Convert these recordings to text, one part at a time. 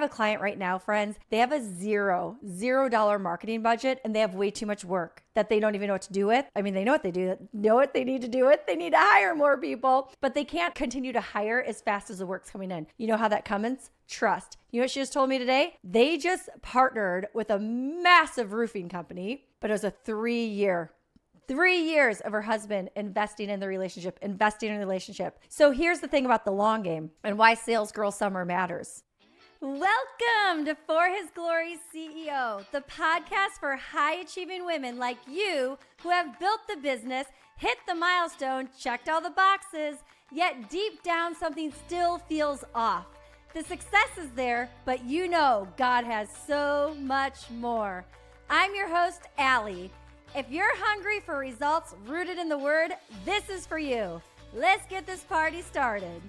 a client right now, friends. They have a $0 marketing budget, and they have way too much work that they don't even know what to do with. I mean, they know what they know what they need to do with. They need to hire more people, but they can't continue to hire as fast as the work's coming in. You know how that comes? Trust. You know what she just told me today? They just partnered with a massive roofing company, but it was a 3 years of her husband investing in the relationship. So here's the thing about the long game and why Sales Girl Summer matters. Welcome to For His Glory CEO, the podcast for high-achieving women like you who have built the business, hit the milestone, checked all the boxes, yet deep down something still feels off. The success is there, but you know God has so much more. I'm your host, Allie. If you're hungry for results rooted in the Word, this is for you. Let's get this party started.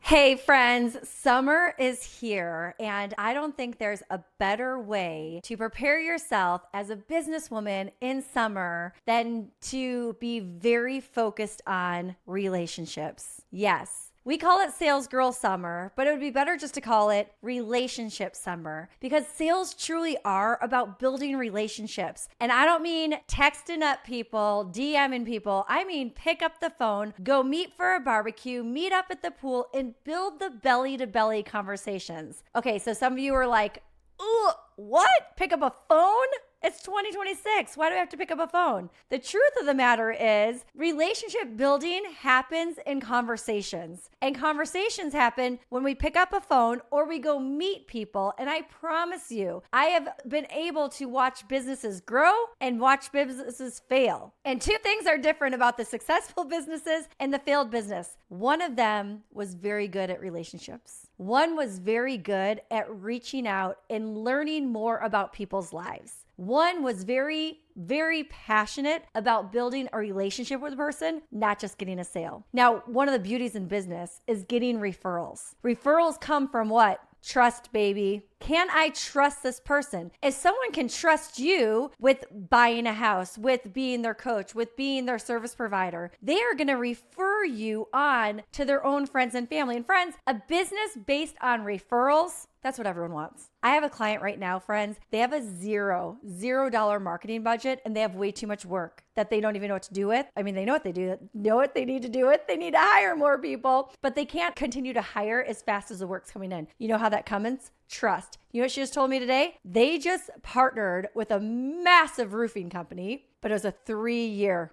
Hey friends, summer is here, and I don't think there's a better way to prepare yourself as a businesswoman in summer than to be very focused on relationships. Yes. We call it Sales Girl Summer, but it would be better just to call it Relationship Summer because sales truly are about building relationships. And I don't mean texting up people, DMing people. I mean pick up the phone, go meet for a barbecue, meet up at the pool, and build the belly-to-belly conversations. Okay, so some of you are like, ooh, what? Pick up a phone? It's 2026. Why do I have to pick up a phone? The truth of the matter is relationship building happens in conversations. And conversations happen when we pick up a phone or we go meet people. And I promise you, I have been able to watch businesses grow and watch businesses fail. And two things are different about the successful businesses and the failed business. One of them was very good at relationships. One was very good at reaching out and learning more about people's lives. One was very, very passionate about building a relationship with a person, not just getting a sale. Now, one of the beauties in business is getting referrals. Referrals come from what? Trust, baby. Can I trust this person? If someone can trust you with buying a house, with being their coach, with being their service provider, they are going to refer you on to their own friends and family. And friends, a business based on referrals, that's what everyone wants. I have a client right now, friends. They have a $0 marketing budget, and they have way too much work that they don't even know what to do with. I mean, they know what they need to do with. They need to hire more people, but they can't continue to hire as fast as the work's coming in. You know how that comes? Trust. You know what she just told me today? They just partnered with a massive roofing company, but it was a 3 years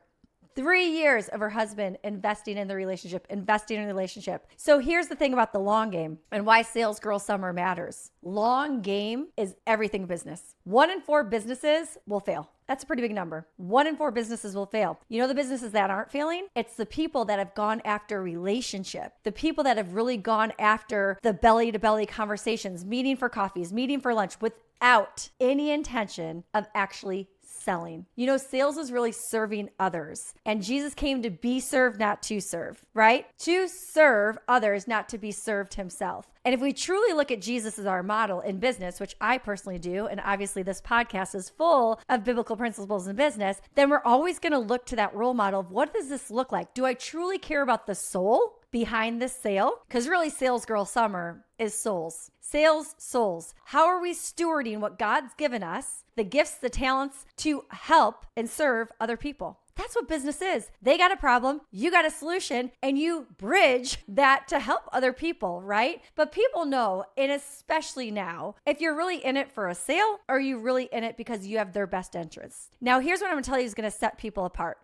of her husband investing in the relationship. So here's the thing about the long game and why Sales Girl Summer matters. Long game is everything business. 1 in 4 businesses will fail. That's a pretty big number. 1 in 4 businesses will fail. You know the businesses that aren't failing? It's the people that have gone after relationship. The people that have really gone after the belly-to-belly conversations, meeting for coffees, meeting for lunch without any intention of actually selling. You know, sales is really serving others. And Jesus came to be served, not to serve, right? To serve others, not to be served himself. And if we truly look at Jesus as our model in business, which I personally do, and obviously this podcast is full of biblical principles in business, then we're always going to look to that role model of what does this look like? Do I truly care about the soul behind this sale? Because really, Sales Girl Summer is souls. Sales, souls. How are we stewarding what God's given us, the gifts, the talents, to help and serve other people? That's what business is. They got a problem, you got a solution, and you bridge that to help other people, right? But people know, and especially now, if you're really in it for a sale or are you really in it because you have their best interests. Now, here's what I'm going to tell you is going to set people apart.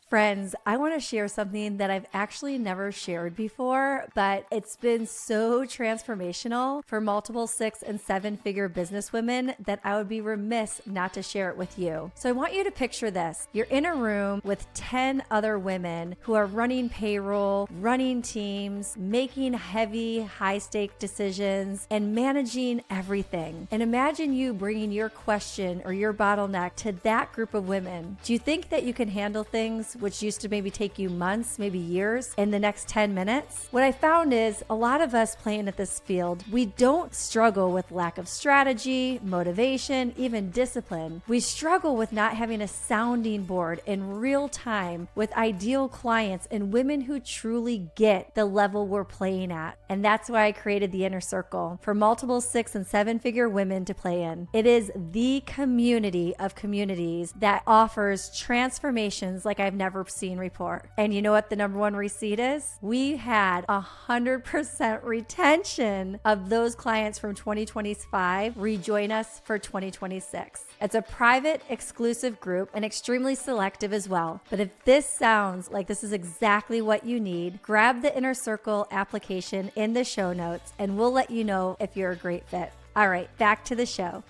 Friends, I want to share something that I've actually never shared before, but it's been so transformational for multiple 6- and 7-figure businesswomen that I would be remiss not to share it with you. So I want you to picture this. You're in a room with 10 other women who are running payroll, running teams, making heavy, high-stake decisions, and managing everything. And imagine you bringing your question or your bottleneck to that group of women. Do you think that you can handle things which used to maybe take you months, maybe years, in the next 10 minutes. What I found is a lot of us playing at this field, we don't struggle with lack of strategy, motivation, even discipline. We struggle with not having a sounding board in real time with ideal clients and women who truly get the level we're playing at. And that's why I created the Inner Circle for multiple 6- and 7-figure women to play in. It is the community of communities that offers transformations like I've never seen before. And you know what the number one receipt is? We had 100% retention of those clients from 2025 rejoin us for 2026. It's a private, exclusive group and extremely selective as well. But if this sounds like this is exactly what you need, grab the Inner Circle application in the show notes and we'll let you know if you're a great fit. All right, back to the show.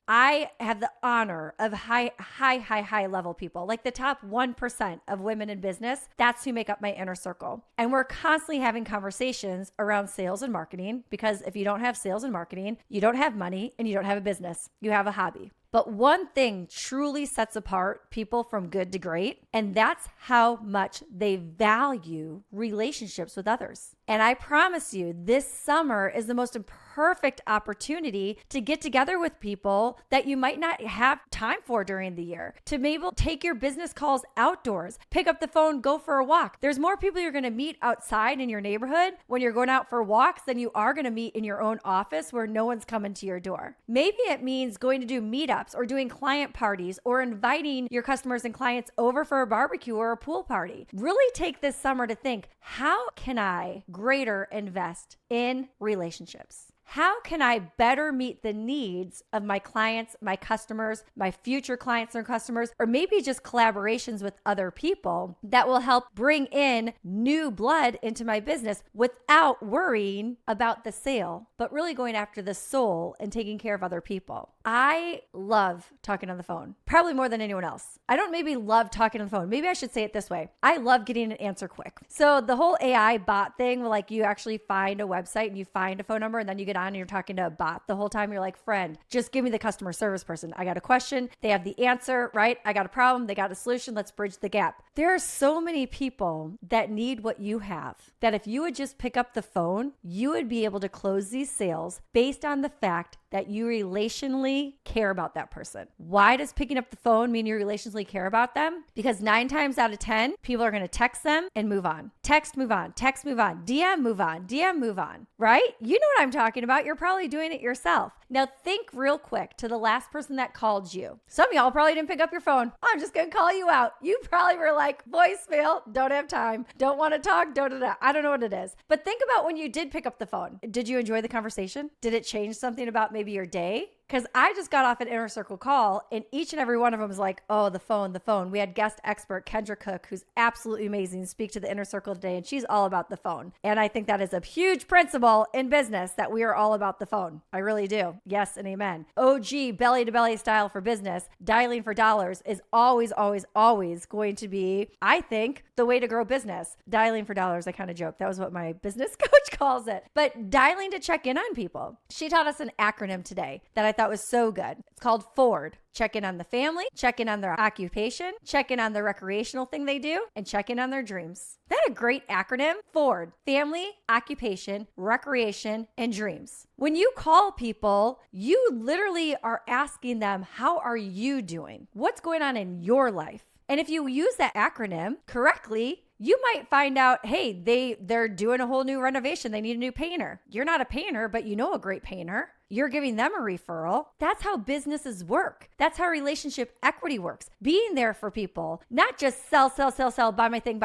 I have the honor of high level people, like the top 1% of women in business. That's who make up my inner circle. And we're constantly having conversations around sales and marketing, because if you don't have sales and marketing, you don't have money and you don't have a business. You have a hobby. But one thing truly sets apart people from good to great, and that's how much they value relationships with others. And I promise you, this summer is the most perfect opportunity to get together with people that you might not have time for during the year, to maybe take your business calls outdoors, pick up the phone, go for a walk. There's more people you're going to meet outside in your neighborhood when you're going out for walks than you are going to meet in your own office where no one's coming to your door. Maybe it means going to do meetups or doing client parties or inviting your customers and clients over for a barbecue or a pool party. Really take this summer to think, how can I greater invest in relationships? How can I better meet the needs of my clients, my customers, my future clients and customers, or maybe just collaborations with other people that will help bring in new blood into my business without worrying about the sale, but really going after the soul and taking care of other people? I love talking on the phone, probably more than anyone else. I don't maybe love talking on the phone. Maybe I should say it this way. I love getting an answer quick. So the whole AI bot thing, like you actually find a website and you find a phone number and then you get on and you're talking to a bot the whole time. You're like, friend, just give me the customer service person. I got a question. They have the answer, right? I got a problem. They got a solution. Let's bridge the gap. There are so many people that need what you have, that if you would just pick up the phone, you would be able to close these sales based on the fact that you relationally care about that person. Why does picking up the phone mean you relationally care about them? Because 9 times out of 10, people are going to text them and move on. Text, move on. Text, move on. DM, move on. DM, move on. Right? You know what I'm talking about. You're probably doing it yourself. Now think real quick to the last person that called you. Some of y'all probably didn't pick up your phone. I'm just going to call you out. You probably were like, voicemail, don't have time, don't want to talk, I don't know what it is. But think about when you did pick up the phone. Did you enjoy the conversation? Did it change something about maybe your day? Because I just got off an Inner Circle call and each and every one of them was like, oh, the phone. We had guest expert Kendra Cook, who's absolutely amazing, speak to the Inner Circle today, and she's all about the phone. And I think that is a huge principle in business, that we are all about the phone. I really do. Yes and amen. OG belly to belly style for business, dialing for dollars is always going to be, I think, the way to grow business. Dialing for dollars, I kind of joke. That was what my business coach calls it. But dialing to check in on people. She taught us an acronym today that I thought was so good. It's called FORD. Check in on the family, check in on their occupation, check in on the recreational thing they do, and check in on their dreams. Isn't that a great acronym? FORD. Family, occupation, recreation, and dreams. When you call people, you literally are asking them, how are you doing? What's going on in your life? And if you use that acronym correctly, you might find out, hey, they're doing a whole new renovation. They need a new painter. You're not a painter, but you know a great painter. You're giving them a referral. That's how businesses work. That's how relationship equity works. Being there for people, not just sell, buy my thing.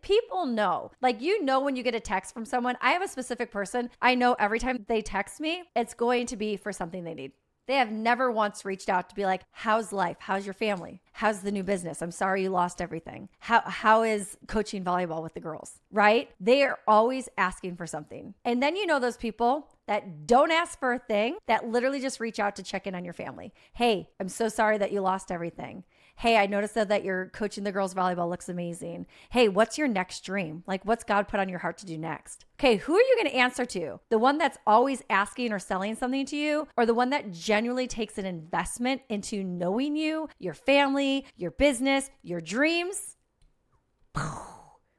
People know. Like, you know, when you get a text from someone, I have a specific person. I know every time they text me, it's going to be for something they need. They have never once reached out to be like, how's life? How's your family? How's the new business? I'm sorry you lost everything. How is coaching volleyball with the girls, right? They are always asking for something. And then you know those people that don't ask for a thing, that literally just reach out to check in on your family. Hey, I'm so sorry that you lost everything. Hey, I noticed that you're coaching the girls volleyball. Looks amazing. Hey, what's your next dream? Like, what's God put on your heart to do next? Okay, who are you going to answer to? The one that's always asking or selling something to you, or the one that genuinely takes an investment into knowing you, your family, your business, your dreams?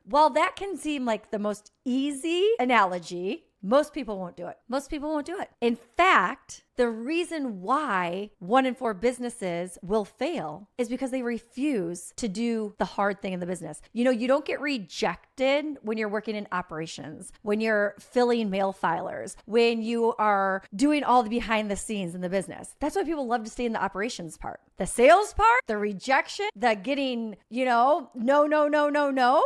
Well, that can seem like the most easy analogy. Most people won't do it. Most people won't do it. In fact, the reason why 1 in 4 businesses will fail is because they refuse to do the hard thing in the business. You know, you don't get rejected when you're working in operations, when you're filling mail filers, when you are doing all the behind the scenes in the business. That's why people love to stay in the operations part. The sales part, the rejection, the getting, no.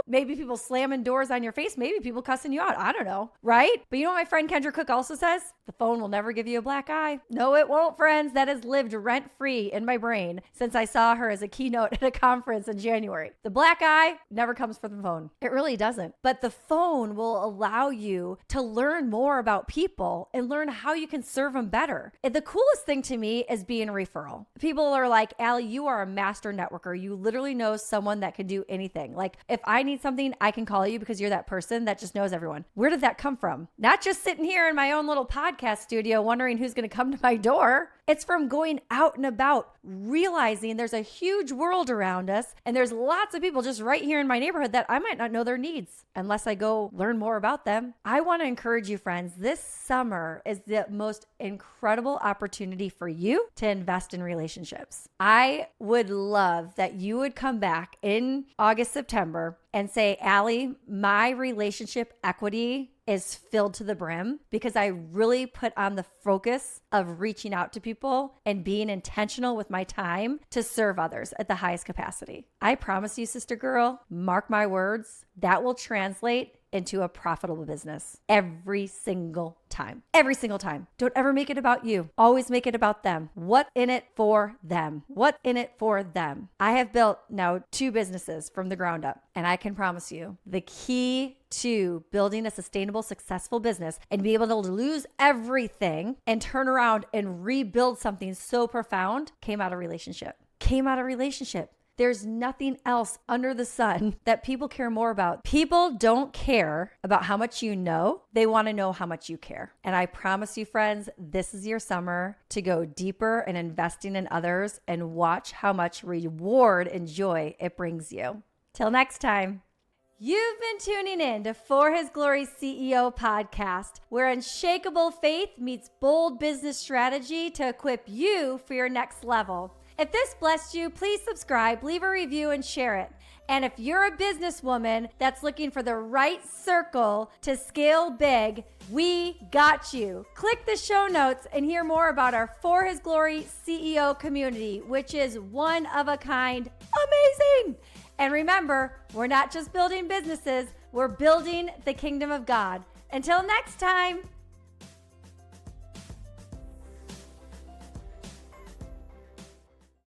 Maybe people slamming doors on your face. Maybe people cussing you out. I don't know, right? But you know what my friend Kendra Cook also says? The phone will never give you a black eye. No, it won't, friends. That has lived rent-free in my brain since I saw her as a keynote at a conference in January. The black eye never comes from the phone. It really doesn't. But the phone will allow you to learn more about people and learn how you can serve them better. And the coolest thing to me is being a referral. People are like, Allie, you are a master networker. You literally know someone that can do anything. Like, if I need something, I can call you because you're that person that just knows everyone. Where did that come from? Not just sitting here in my own little podcast studio wondering who's going to come to my door. It's from going out and about, realizing there's a huge world around us, and there's lots of people just right here in my neighborhood that I might not know their needs unless I go learn more about them. I want to encourage you, friends, this summer is the most incredible opportunity for you to invest in relationships. I would love that you would come back in August, September and say, Allie, my relationship equity is filled to the brim because I really put on the focus of reaching out to people and being intentional with my time to serve others at the highest capacity. I promise you, sister girl, mark my words, that will translate into a profitable business every single time. Every single time. Don't ever make it about you. Always make it about them. What in it for them? What in it for them? I have built now 2 businesses from the ground up, and I can promise you the key to building a sustainable, successful business and be able to lose everything and turn around and rebuild something so profound came out of relationship. There's nothing else under the sun that people care more about. People don't care about how much you know. They want to know how much you care. And I promise you, friends, this is your summer to go deeper in investing in others and watch how much reward and joy it brings you. Till next time. You've been tuning in to For His Glory CEO podcast, where unshakable faith meets bold business strategy to equip you for your next level. If this blessed you, please subscribe, leave a review, and share it. And if you're a businesswoman that's looking for the right circle to scale big, we got you. Click the show notes and hear more about our For His Glory CEO community, which is one of a kind, amazing. And remember, we're not just building businesses, we're building the kingdom of God. Until next time.